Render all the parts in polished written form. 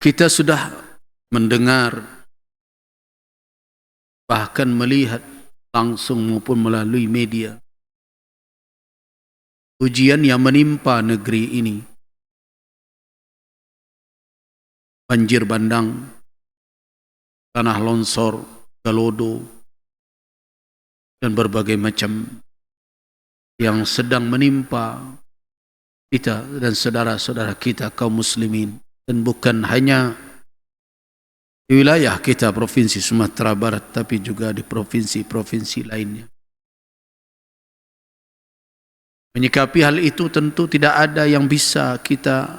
Kita sudah mendengar, bahkan melihat langsung maupun melalui media, ujian yang menimpa negeri ini. Banjir bandang, tanah longsor, galodo, dan berbagai macam yang sedang menimpa kita dan saudara-saudara kita kaum muslimin. Dan bukan hanya di wilayah kita Provinsi Sumatera Barat, tapi juga di provinsi-provinsi lainnya. Menyikapi hal itu tentu tidak ada yang bisa kita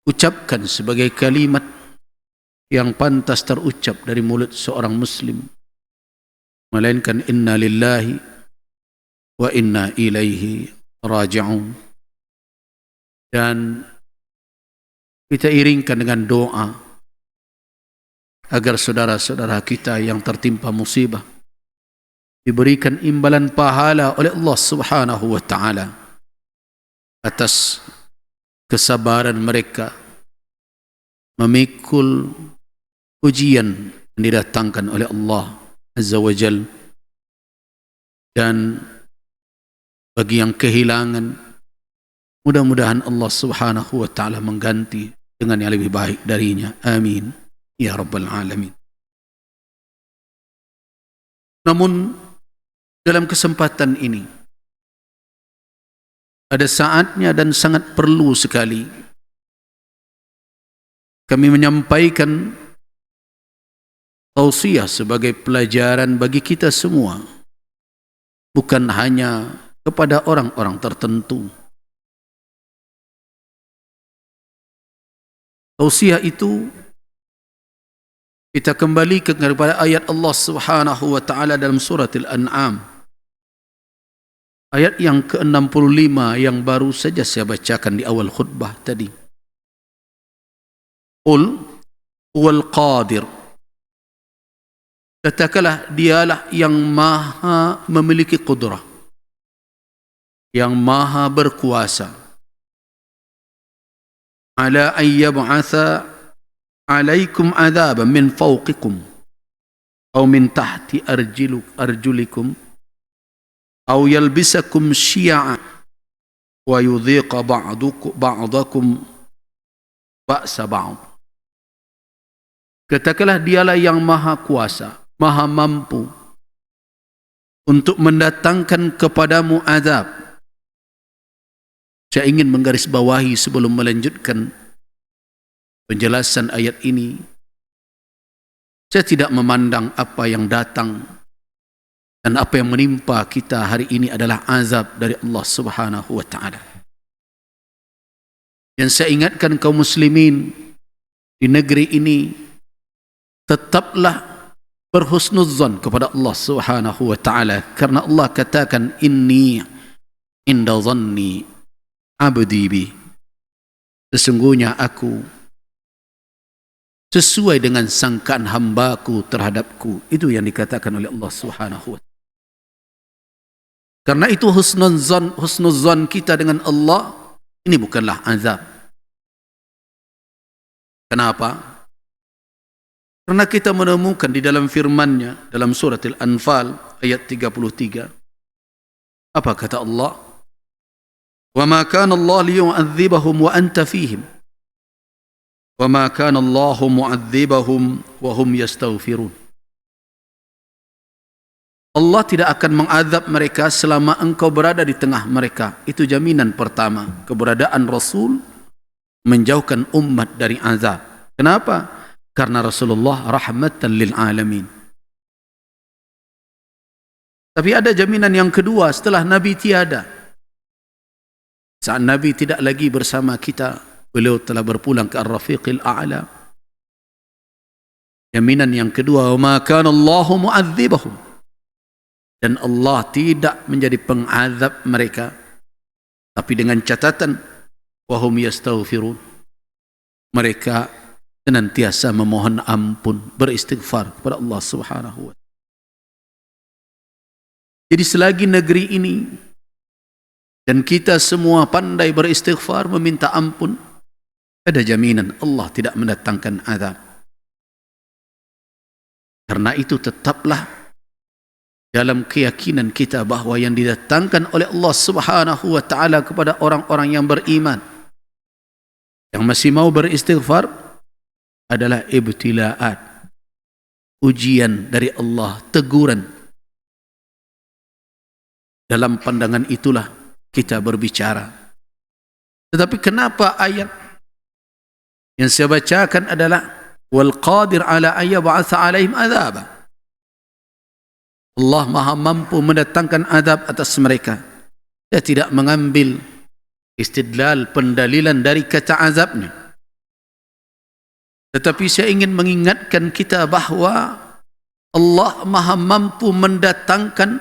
ucapkan sebagai kalimat yang pantas terucap dari mulut seorang muslim, melainkan inna lillahi wa inna ilaihi raji'un. Dan kita iringkan dengan doa agar saudara-saudara kita yang tertimpa musibah diberikan imbalan pahala oleh Allah Subhanahu wa taala atas kesabaran mereka memikul ujian yang didatangkan oleh Allah Azza wa Jal. Dan bagi yang kehilangan, mudah-mudahan Allah Subhanahu wa taala mengganti dengan yang lebih baik darinya. Amin ya rabbal alamin. Namun dalam kesempatan ini ada saatnya dan sangat perlu sekali kami menyampaikan tausiah sebagai pelajaran bagi kita semua, bukan hanya kepada orang-orang tertentu. Tausiah itu kita kembali kepada ayat Allah Subhanahu wa taala dalam surah Al-An'am, ayat yang ke-65 yang baru saja saya bacakan di awal khutbah tadi. Qul huwal qadir, katakanlah dialah yang maha memiliki qudrah, yang maha berkuasa, ala an yab'atha alaikum adzaban min fawqikum aw min tahti arjulikum aw yalbisakum syi'a wa yudhiqa ba'dakum ba'sa ba'd. Katakanlah dialah yang maha kuasa, maha mampu untuk mendatangkan kepadamu azab. Saya ingin menggarisbawahi sebelum melanjutkan penjelasan ayat ini, saya tidak memandang apa yang datang dan apa yang menimpa kita hari ini adalah azab dari Allah Subhanahu wa taala. Dan saya ingatkan kaum muslimin di negeri ini, tetaplah berhusnudzan kepada Allah Subhanahu wa taala, karena Allah katakan inni inda dhanni abdi bi, sesungguhnya aku sesuai dengan sangkaan hambaku terhadapku. Itu yang dikatakan oleh Allah Subhanahu wa taala. Karena itu husnuzan kita dengan Allah ini bukanlah azab. Kenapa? Karena kita menemukan di dalam firman-Nya dalam surat Al-Anfal ayat 33. Apa kata Allah? Wa ma kana Allah liyu'adzibahum wa anta fihim. Wa ma kana Allahu mu'adzibahum wa hum yastaghfirun. Allah tidak akan mengazab mereka selama engkau berada di tengah mereka. Itu jaminan pertama, keberadaan Rasul menjauhkan umat dari azab. Kenapa? Karena Rasulullah rahmatan lil alamin. Tapi ada jaminan yang kedua setelah Nabi tiada. Saat Nabi tidak lagi bersama kita, beliau telah berpulang ke Ar-Rafiqil A'la. Jaminan yang kedua, wa ma kana Allahu mu'adzibahum, dan Allah tidak menjadi pengazab mereka, tapi dengan catatan wa hum yastaghfirun, mereka senantiasa memohon ampun, beristighfar kepada Allah Subhanahu wa taala. Jadi selagi negeri ini dan kita semua pandai beristighfar, meminta ampun, ada jaminan Allah tidak mendatangkan azab. Karena itu tetaplah dalam keyakinan kita bahawa yang didatangkan oleh Allah Subhanahu wa taala kepada orang-orang yang beriman, yang masih mau beristighfar, adalah ibtilaat, ujian dari Allah, teguran. Dalam pandangan itulah kita berbicara. Tetapi kenapa ayat yang saya bacakan adalah wal qadir ala ayyab'atsa 'alaihim adzaba? Allah Maha mampu mendatangkan azab atas mereka. Dia tidak mengambil istidlal, pendalilan dari kata azabnya. Tetapi saya ingin mengingatkan kita bahawa Allah Maha mampu mendatangkan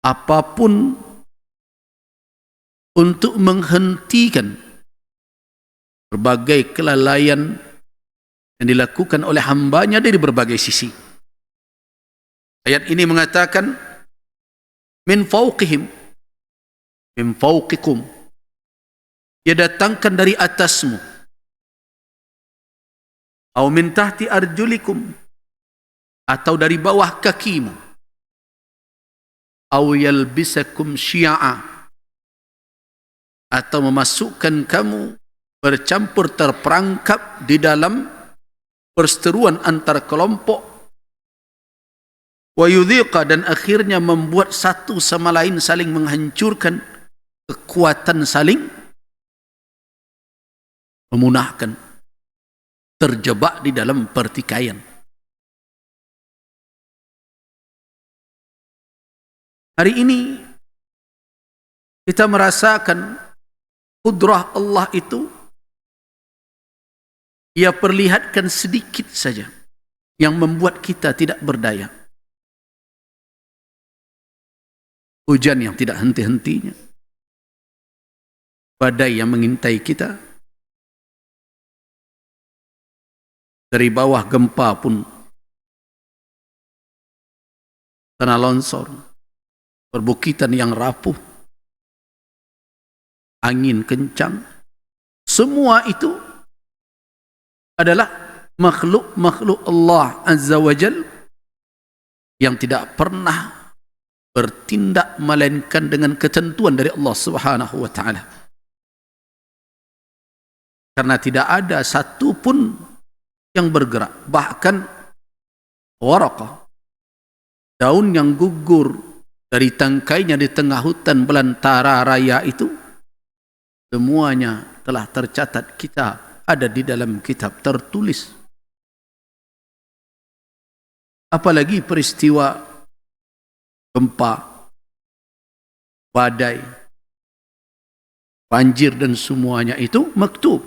apapun untuk menghentikan berbagai kelalaian yang dilakukan oleh hambanya dari berbagai sisi. Ayat ini mengatakan min fawqihim, min fawqikum, dia datangkan dari atasmu, atau min tahti arjulikum, atau dari bawah kakimu, atau yalbisakum syi'a, atau memasukkan kamu bercampur terperangkap di dalam perseteruan antar kelompok, wa yudhiqa, dan akhirnya membuat satu sama lain saling menghancurkan, kekuatan saling memunahkan, terjebak di dalam pertikaian. Hari ini kita merasakan kudrah Allah itu Ia perlihatkan sedikit saja yang membuat kita tidak berdaya. Hujan yang tidak henti-hentinya, badai yang mengintai kita, dari bawah gempa pun, tanah longsor, perbukitan yang rapuh, angin kencang, semua itu adalah makhluk-makhluk Allah Azza wa Jal yang tidak pernah bertindak melainkan dengan ketentuan dari Allah Subhanahu wa taala. Karena tidak ada satu pun yang bergerak, bahkan waraqah, daun yang gugur dari tangkainya di tengah hutan belantara raya itu, semuanya telah tercatat kitab, ada di dalam kitab tertulis. Apalagi peristiwa gempa, badai, banjir dan semuanya itu maktub.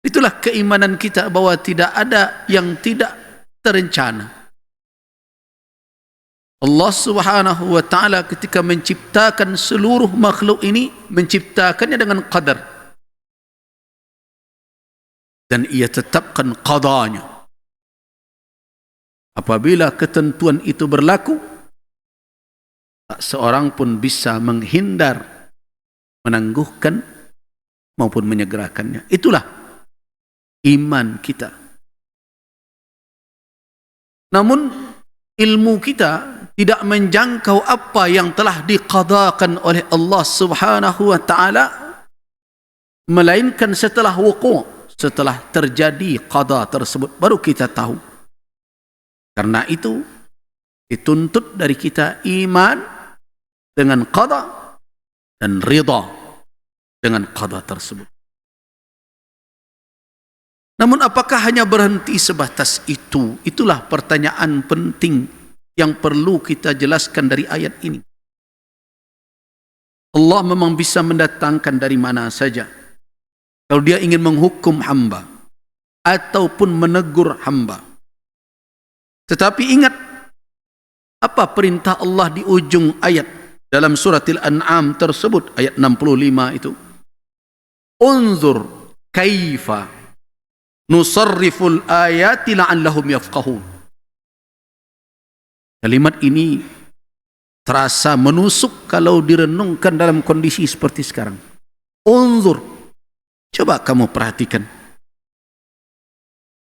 Itulah keimanan kita bahwa tidak ada yang tidak terencana. Allah Subhanahu wa taala ketika menciptakan seluruh makhluk ini, menciptakannya dengan qadar. Dan ia tetapkan qadanya. Apabila ketentuan itu berlaku, tak seorang pun bisa menghindar, menangguhkan maupun menyegerakannya. Itulah iman kita. Namun ilmu kita tidak menjangkau apa yang telah diqadakan oleh Allah Subhanahu wa taala, melainkan setelah wuqu', setelah terjadi qada tersebut baru kita tahu. Karena itu dituntut dari kita iman dengan qada dan ridha dengan qada tersebut. Namun apakah hanya berhenti sebatas itu? Itulah pertanyaan penting yang perlu kita jelaskan dari ayat ini. Allah memang bisa mendatangkan dari mana saja. Kalau dia ingin menghukum hamba ataupun menegur hamba. Tetapi ingat apa perintah Allah di ujung ayat dalam surat Al-An'am tersebut, ayat 65 itu. Unzur kaifa nusarriful ayati la'allahum yafqahun. Kalimat ini terasa menusuk kalau direnungkan dalam kondisi seperti sekarang. Unzur, Coba kamu perhatikan.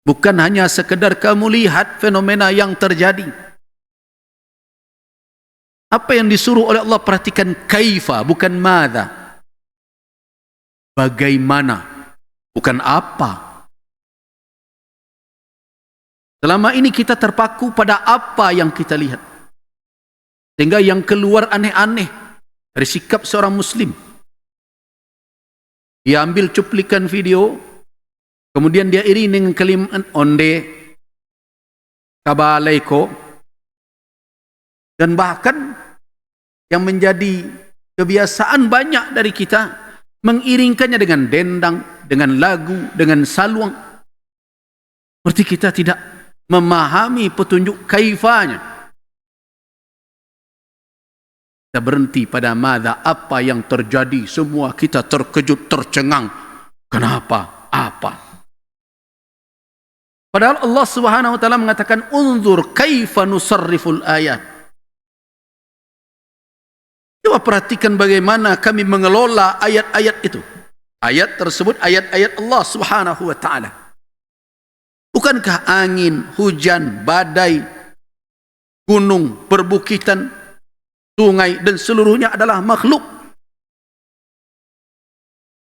Bukan hanya sekedar kamu lihat fenomena yang terjadi. Apa yang disuruh oleh Allah, perhatikan kaifa, bukan madza. Bagaimana, bukan apa. Selama ini kita terpaku pada apa yang kita lihat, sehingga yang keluar aneh-aneh dari sikap seorang muslim. Dia ambil cuplikan video, kemudian dia iringi dengan kalimat onde, kabalaiko, dan bahkan yang menjadi kebiasaan banyak dari kita mengiringkannya dengan dendang, dengan lagu, dengan saluang. Berarti kita tidak memahami petunjuk kaifanya. Kita berhenti pada madza, apa yang terjadi. Semua kita terkejut, tercengang. Kenapa? Apa? Padahal Allah Subhanahu wa taala mengatakan unzur kaifa nusarriful ayat. Coba perhatikan bagaimana kami mengelola ayat-ayat itu. Ayat tersebut ayat-ayat Allah Subhanahu wa taala. Bukankah angin, hujan, badai, gunung, perbukitan, sungai dan seluruhnya adalah makhluk?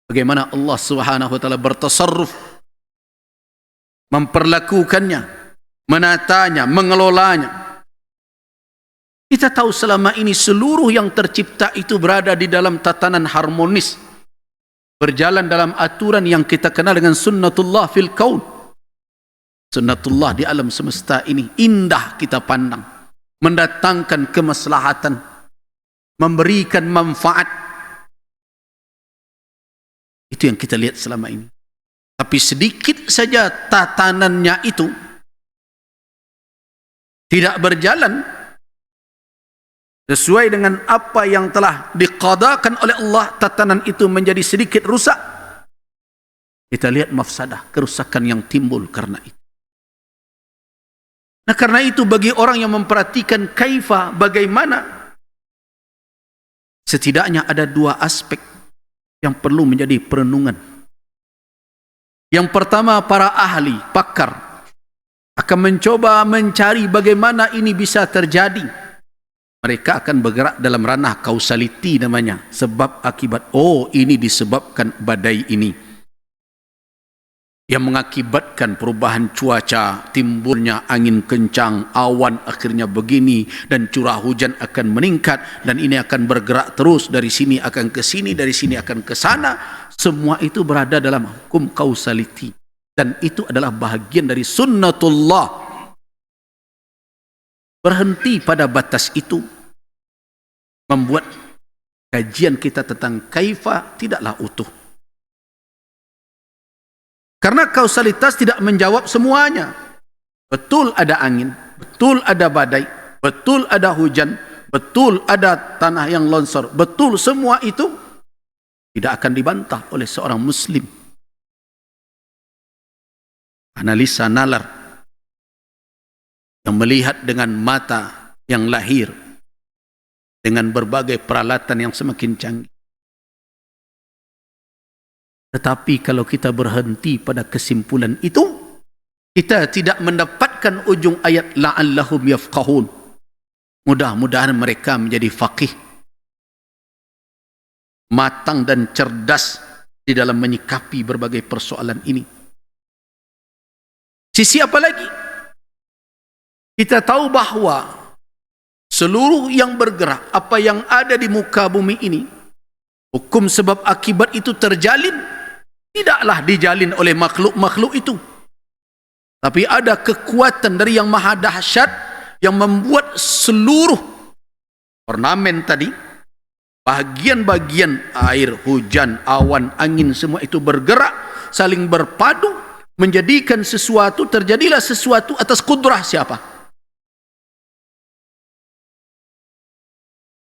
Bagaimana Allah Subhanahu wa taala bertasarruf, memperlakukannya, menatanya, mengelolanya. Kita tahu selama ini seluruh yang tercipta itu berada di dalam tatanan harmonis, berjalan dalam aturan yang kita kenal dengan sunnatullah fil kaun. Sunnatullah di alam semesta ini indah kita pandang, mendatangkan kemaslahatan, memberikan manfaat. Itu yang kita lihat selama ini. Tapi sedikit saja tatanannya itu tidak berjalan sesuai dengan apa yang telah diqadakan oleh Allah, tatanan itu menjadi sedikit rusak. Kita lihat mafsadah, kerusakan yang timbul karena itu. Nah, karena itu bagi orang yang memperhatikan kaifa, bagaimana, setidaknya ada dua aspek yang perlu menjadi perenungan. Yang pertama, para ahli, pakar akan mencoba mencari bagaimana ini bisa terjadi. Mereka akan bergerak dalam ranah causality namanya, sebab akibat. Oh, ini disebabkan badai ini yang mengakibatkan perubahan cuaca, timbulnya angin kencang, awan akhirnya begini, dan curah hujan akan meningkat, dan ini akan bergerak terus, dari sini akan ke sini, dari sini akan ke sana. Semua itu berada dalam hukum causality, dan itu adalah bahagian dari sunnatullah. Berhenti pada batas itu membuat kajian kita tentang kaifa tidaklah utuh. Karena kausalitas tidak menjawab semuanya. Betul ada angin, betul ada badai, betul ada hujan, betul ada tanah yang longsor, betul semua itu tidak akan dibantah oleh seorang muslim. Analisa nalar yang melihat dengan mata yang lahir dengan berbagai peralatan yang semakin canggih. Tetapi kalau kita berhenti pada kesimpulan itu, kita tidak mendapatkan ujung ayat la'allahum yafqahun. Mudah-mudahan mereka menjadi faqih, matang dan cerdas di dalam menyikapi berbagai persoalan ini. Sisi apa lagi? Kita tahu bahawa seluruh yang bergerak, apa yang ada di muka bumi ini, hukum sebab akibat itu terjalin. Tidaklah dijalin oleh makhluk-makhluk itu, tapi ada kekuatan dari yang maha dahsyat yang membuat seluruh ornamen tadi, bahagian-bahagian air, hujan, awan, angin, semua itu bergerak, saling berpadu, menjadikan sesuatu, terjadilah sesuatu atas kudrah siapa?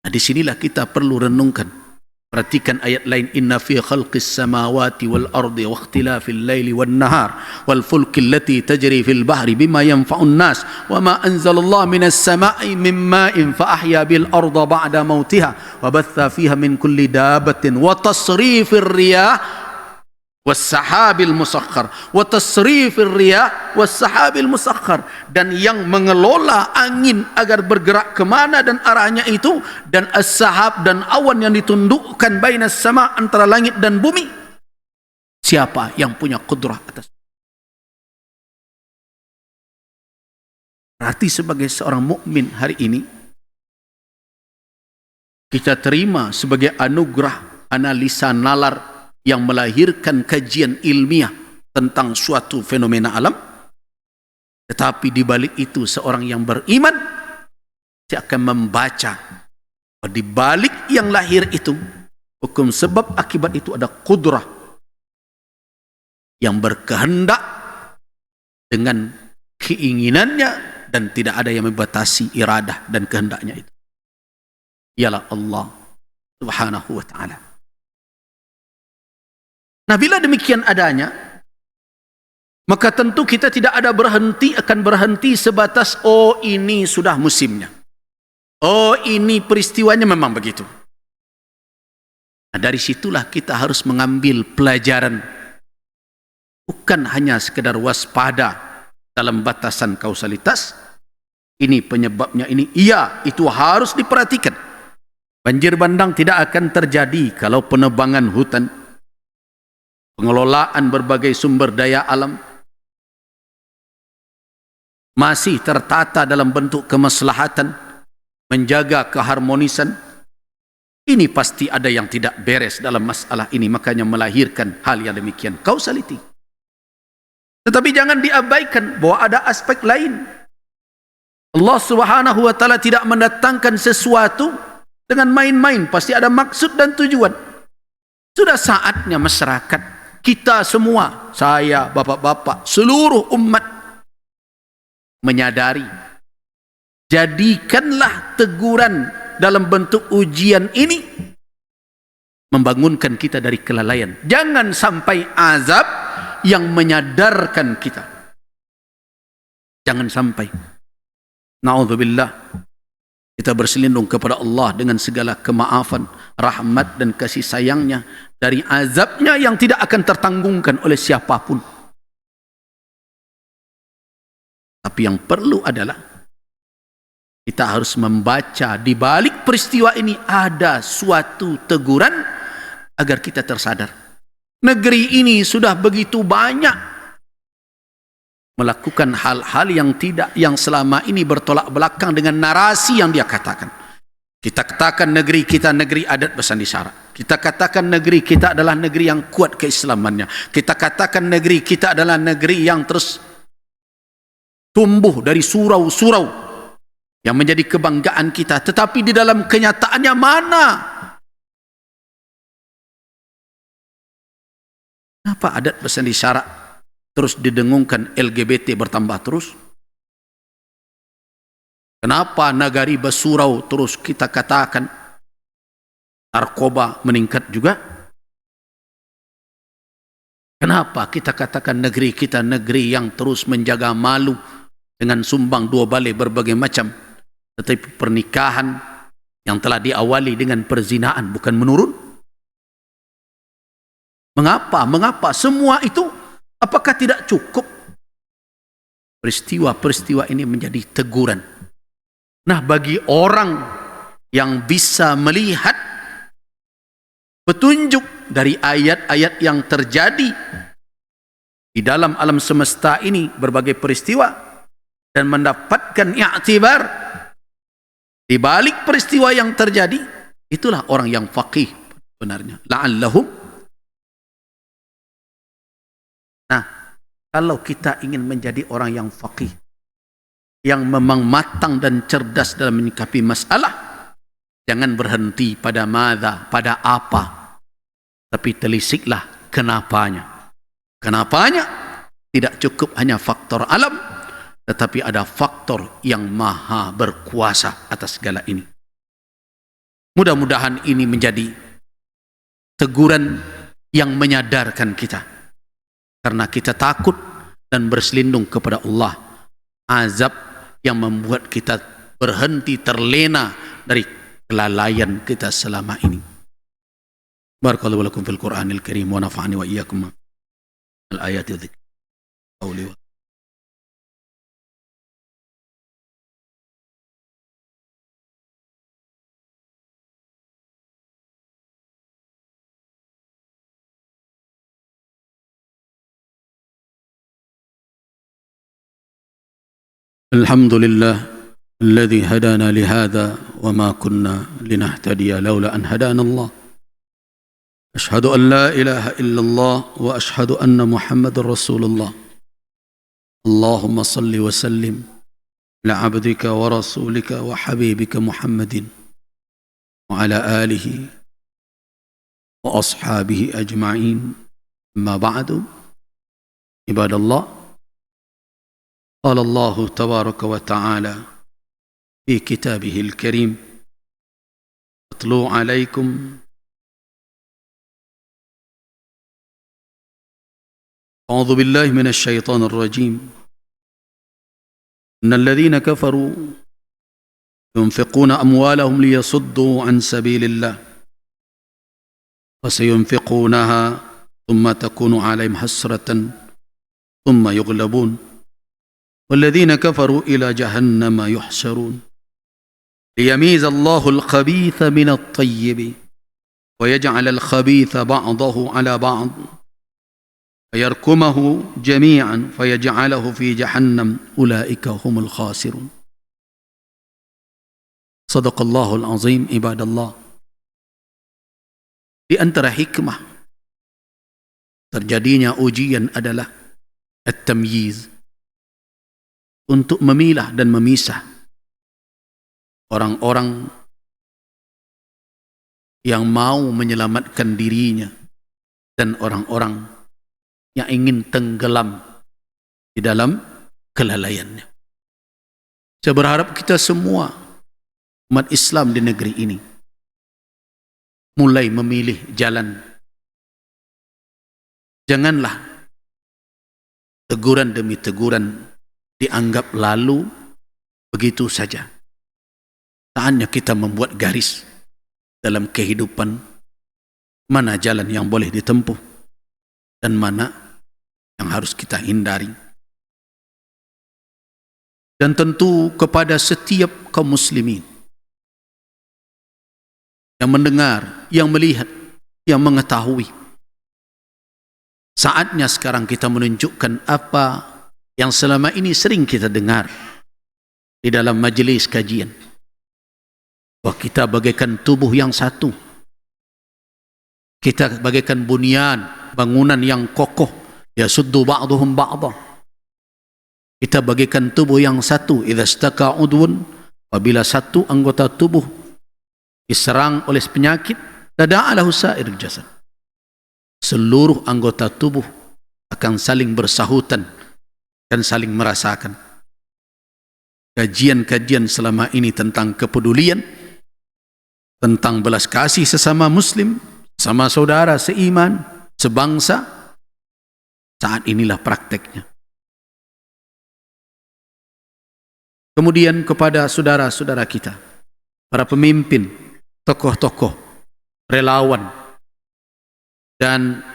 Nah, disinilah kita perlu renungkan. Perhatikan ayat lain, inna fi khalqis samawati wal ardi wa ikhtilafil laili wan nahar wal fulki allati tajri fil bahri bima yanfa'un nas wa ma anzalallahu minas sama'i min ma'in fa ahya bil arda ba'da mautiha wa batha fiha min kulli dabatin wa tasrifir riyah was-sahabil musakhkhar wa tasrifir riyah was-sahabil musakhkhar, dan yang mengelola angin agar bergerak kemana dan arahnya itu, dan as-sahab dan awan yang ditundukkan bainas sama, antara langit dan bumi. Siapa yang punya qudrah atas? Berarti sebagai seorang mukmin hari ini kita terima sebagai anugerah analisa nalar yang melahirkan kajian ilmiah tentang suatu fenomena alam. Tetapi di balik itu seorang yang beriman dia akan membaca di balik yang lahir itu, hukum sebab akibat itu ada qudrah yang berkehendak dengan keinginannya, dan tidak ada yang membatasi iradah dan kehendaknya itu. Ialah Allah Subhanahu wa ta'ala. Nah, bila demikian adanya, maka tentu kita tidak akan berhenti sebatas, oh ini sudah musimnya, oh ini peristiwanya memang begitu. Nah, dari situlah kita harus mengambil pelajaran, bukan hanya sekedar waspada dalam batasan kausalitas, ini penyebabnya ini, iya itu harus diperhatikan. Banjir bandang tidak akan terjadi kalau penebangan hutan, pengelolaan berbagai sumber daya alam masih tertata dalam bentuk kemaslahatan, menjaga keharmonisan. Ini pasti ada yang tidak beres dalam masalah ini, makanya melahirkan hal yang demikian, causality. Tetapi jangan diabaikan bahwa ada aspek lain. Allah Subhanahu wa ta'ala tidak mendatangkan sesuatu dengan main-main, pasti ada maksud dan tujuan. Sudah saatnya masyarakat, kita semua, saya, bapak-bapak, seluruh umat menyadari, jadikanlah teguran dalam bentuk ujian ini membangunkan kita dari kelalaian. Jangan sampai azab yang menyadarkan kita. Jangan sampai. Na'udzubillah. Kita berselindung kepada Allah dengan segala kemaafan, rahmat dan kasih sayangnya dari azabnya yang tidak akan tertanggungkan oleh siapapun. Tapi yang perlu adalah kita harus membaca di balik peristiwa ini ada suatu teguran agar kita tersadar. Negeri ini sudah begitu banyak melakukan hal-hal yang selama ini bertolak belakang dengan narasi yang dia katakan. Kita katakan negeri kita negeri adat bersandi syarak. Kita katakan negeri kita adalah negeri yang kuat keislamannya. Kita katakan negeri kita adalah negeri yang terus tumbuh dari surau-surau yang menjadi kebanggaan kita. Tetapi di dalam kenyataannya mana? Kenapa adat bersandi syarak terus didengungkan, LGBT bertambah terus? Kenapa nagari bersurau terus kita katakan narkoba meningkat juga? Kenapa kita katakan negeri kita negeri yang terus menjaga malu dengan sumbang dua balai berbagai macam, tetapi pernikahan yang telah diawali dengan perzinaan bukan menurun? Mengapa? Mengapa? Semua itu apakah tidak cukup? Peristiwa-peristiwa ini menjadi teguran. Nah, bagi orang yang bisa melihat petunjuk dari ayat-ayat yang terjadi di dalam alam semesta ini, berbagai peristiwa, dan mendapatkan i'tibar di balik peristiwa yang terjadi, itulah orang yang faqih sebenarnya. La'allahum. Nah, kalau kita ingin menjadi orang yang faqih, yang memang matang dan cerdas dalam menyikapi masalah, jangan berhenti pada madza, pada apa, tapi telisiklah kenapanya. Kenapanya tidak cukup hanya faktor alam, tetapi ada faktor yang maha berkuasa atas segala ini. Mudah-mudahan ini menjadi teguran yang menyadarkan kita, karena kita takut dan berselindung kepada Allah. Azab yang membuat kita berhenti terlena dari kelalaian kita selama ini. Barakallahu lakum fil Qur'anil Karim wa nafa'ani wa iyyakum al-ayat dzikr qauli wa الحمد لله الذي هدانا لهذا وما كنا لنهتدي لولا أن هدانا الله أشهد أن لا إله إلا الله وأشهد أن محمد رسول الله اللهم صل وسلم على عبدك ورسولك وحبيبك محمد وعلى آله وأصحابه أجمعين أما بعد عباد الله قال الله تبارك وتعالى في كتابه الكريم أتلو عليكم أعوذ بالله من الشيطان الرجيم إن الذين كفروا ينفقون أموالهم ليصدوا عن سبيل الله فسينفقونها ثم تكون عليهم حسرة ثم يغلبون والذين كفروا إلى جهنم يحشرون ليميز الله الخبيث من الطيب ويجعل الخبيث بعضه على بعض فيركمه جميعا فيجعله في جهنم أولئك هم الخاسرون صدق الله العظيم عباد الله. Di antara hikmah terjadinya ujian adalah at-tamyiz, untuk memilah dan memisah orang-orang yang mau menyelamatkan dirinya dan orang-orang yang ingin tenggelam di dalam kelalaiannya. Saya berharap kita semua umat Islam di negeri ini mulai memilih jalan. Janganlah teguran demi teguran dianggap lalu begitu saja. Saatnya kita membuat garis dalam kehidupan, mana jalan yang boleh ditempuh dan mana yang harus kita hindari. Dan tentu kepada setiap kaum muslimin yang mendengar, yang melihat, yang mengetahui, saatnya sekarang kita menunjukkan apa yang selama ini sering kita dengar di dalam majelis kajian, bahwa kita bagaikan tubuh yang satu, kita bagaikan bunyan, bangunan yang kokoh, yasuddu ba'duhum ba'dha. Kita bagaikan tubuh yang satu, idza istaka udwun, apabila satu anggota tubuh diserang oleh penyakit, tada'a lahu sa'irul jasad, seluruh anggota tubuh akan saling bersahutan dan saling merasakan. Kajian-kajian selama ini tentang kepedulian, tentang belas kasih sesama muslim, sama saudara seiman, sebangsa, saat inilah prakteknya. Kemudian kepada saudara-saudara kita, para pemimpin, tokoh-tokoh, relawan, dan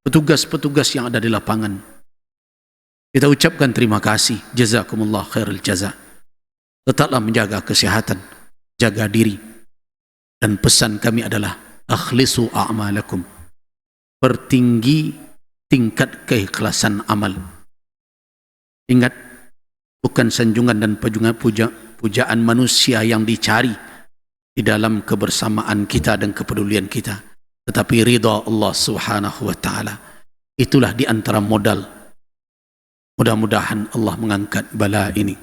petugas-petugas yang ada di lapangan, kita ucapkan terima kasih, jazakumullah khairul jaza. Tetaplah menjaga kesehatan, jaga diri, dan pesan kami adalah akhlisu a'malakum, pertinggi tingkat keikhlasan amal. Ingat, bukan sanjungan dan pujaan manusia yang dicari di dalam kebersamaan kita dan kepedulian kita, tetapi ridha Allah Subhanahu wa taala. Itulah di antara modal. Mudah-mudahan Allah mengangkat bala ini